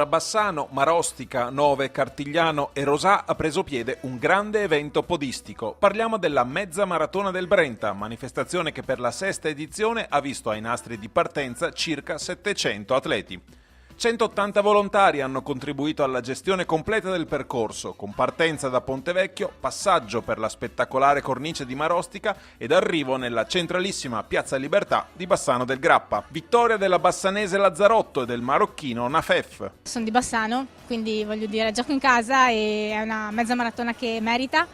Fra Bassano, Marostica, Nove, Cartigliano e Rosà ha preso piede un grande evento podistico. Parliamo della Mezza Maratona del Brenta, manifestazione che per la sesta edizione ha visto ai nastri di partenza circa 700 atleti. 180 volontari hanno contribuito alla gestione completa del percorso, con partenza da Pontevecchio, passaggio per la spettacolare cornice di Marostica ed arrivo nella centralissima Piazza Libertà di Bassano del Grappa. Vittoria della bassanese Lazzarotto e del marocchino Nafef. Sono di Bassano, quindi voglio dire, gioco in casa e è una mezza maratona che merita.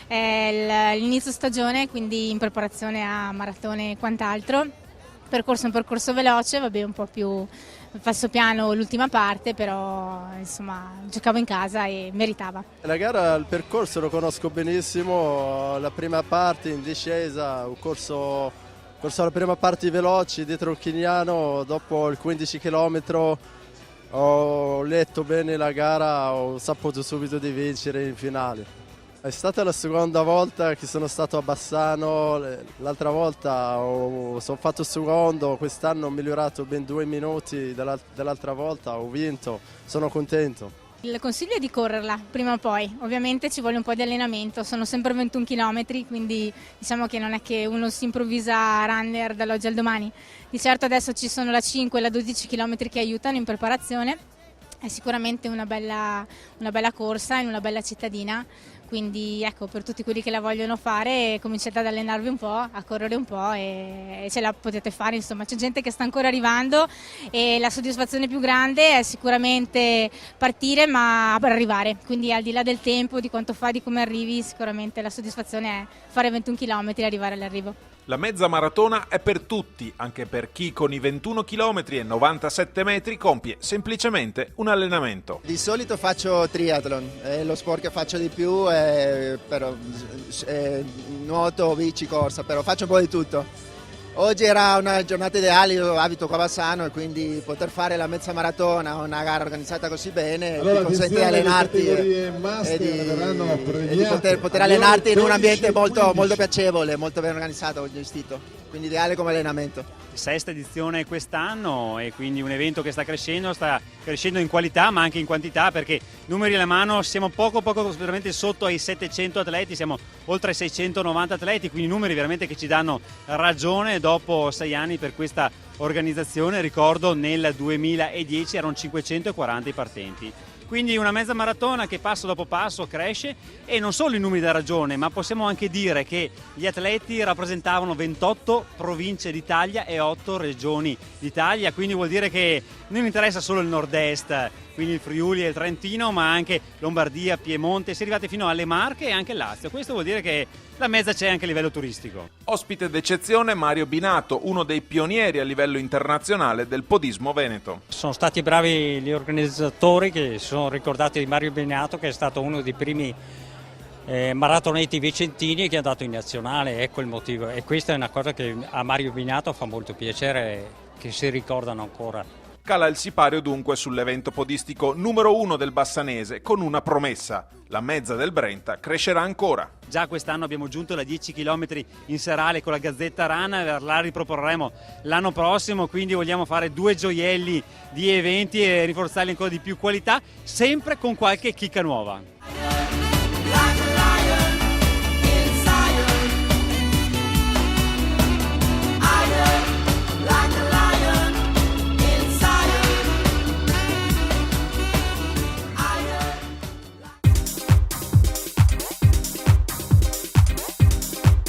È l'inizio stagione, quindi in preparazione a maratone e quant'altro. Percorso è un percorso veloce, vabbè, un po' più falso piano l'ultima parte, però insomma giocavo in casa e meritava. La gara, il percorso lo conosco benissimo, la prima parte in discesa, ho corso la prima parte veloci dietro il Chignano, dopo il 15 km ho letto bene la gara, ho saputo subito di vincere in finale. È stata la seconda volta che sono stato a Bassano, l'altra volta sono fatto secondo, quest'anno ho migliorato ben 2 minuti dall'altra volta, ho vinto, sono contento. Il consiglio è di correrla prima o poi, ovviamente ci vuole un po' di allenamento, sono sempre 21 km, quindi diciamo che non è che uno si improvvisa runner dall'oggi al domani. Di certo adesso ci sono la 5 e la 12 km che aiutano in preparazione, è sicuramente una bella corsa in una bella cittadina. Quindi ecco, per tutti quelli che la vogliono fare, cominciate ad allenarvi un po', a correre un po' e ce la potete fare, insomma c'è gente che sta ancora arrivando e la soddisfazione più grande è sicuramente partire ma arrivare, quindi al di là del tempo, di quanto fai, di come arrivi, sicuramente la soddisfazione è fare 21 km e arrivare all'arrivo. La mezza maratona è per tutti, anche per chi con i 21 km e 97 metri compie semplicemente un allenamento. Di solito faccio triathlon, è lo sport che faccio di più, però, nuoto, bici, corsa, però faccio un po' di tutto. Oggi era una giornata ideale, io abito qua a Bassano e quindi poter fare la mezza maratona, una gara organizzata così bene, ti consente di allenarti e di poter allenarti in un ambiente molto piacevole, molto ben organizzato, gestito, quindi ideale come allenamento. Sesta edizione quest'anno e quindi un evento che sta crescendo in qualità ma anche in quantità, perché numeri alla mano siamo poco veramente sotto ai 700 atleti, siamo oltre ai 690 atleti, quindi numeri veramente che ci danno ragione dopo 6 anni per questa organizzazione. Ricordo nel 2010 erano 540 i partenti. Quindi una mezza maratona che passo dopo passo cresce e non solo i numeri da ragione, ma possiamo anche dire che gli atleti rappresentavano 28 province d'Italia e 8 regioni d'Italia, quindi vuol dire che non interessa solo il nord-est, quindi il Friuli e il Trentino, ma anche Lombardia, Piemonte, si è arrivati fino alle Marche e anche il Lazio. Questo vuol dire che la mezza c'è anche a livello turistico. Ospite d'eccezione Mario Binato, uno dei pionieri a livello internazionale del podismo veneto. Sono stati bravi gli organizzatori che si sono ricordati di Mario Binato, che è stato uno dei primi maratoneti vicentini che è andato in nazionale, ecco il motivo. E questa è una cosa che a Mario Binato fa molto piacere, che si ricordano ancora. Cala il sipario dunque sull'evento podistico numero 1 del Bassanese con una promessa: la mezza del Brenta crescerà ancora. Già quest'anno abbiamo giunto da 10 km in serale con la Gazzetta Rana, la riproporremo l'anno prossimo, quindi vogliamo fare 2 gioielli di eventi e rinforzarli ancora di più qualità, sempre con qualche chicca nuova.